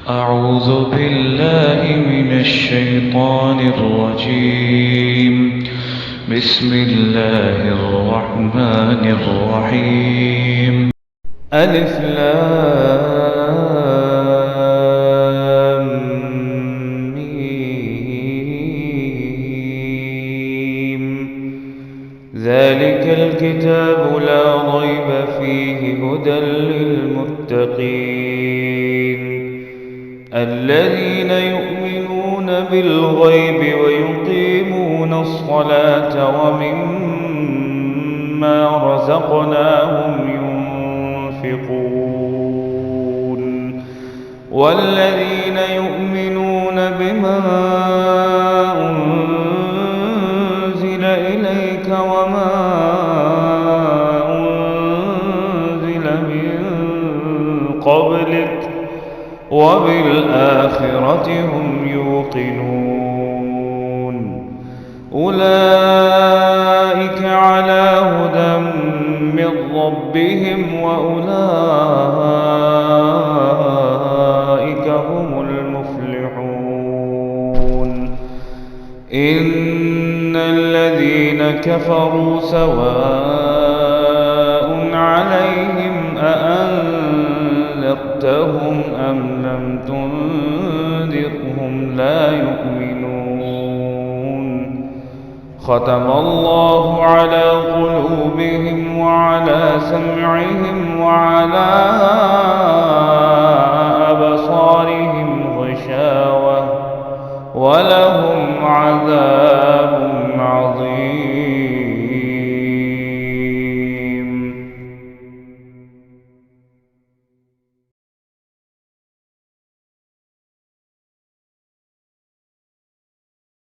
أعوذ بالله من الشيطان الرجيم. بسم الله الرحمن الرحيم. ألف لام ميم. ذلك الكتاب لا ريب فيه هدى للمتقين الذين يؤمنون بالغيب ويقيمون الصلاة ومما رزقناهم ينفقون والذين يؤمنون بما أنزل إليك وما أنزل من قبلك وبالآخرة هم يوقنون أولئك على هدى من ربهم وأولئك هم المفلحون إن الذين كفروا سواء عليهم أأنذرتهم أم لم تنذرهم لا يؤمنون ختم الله على قلوبهم وعلى سمعهم وعلى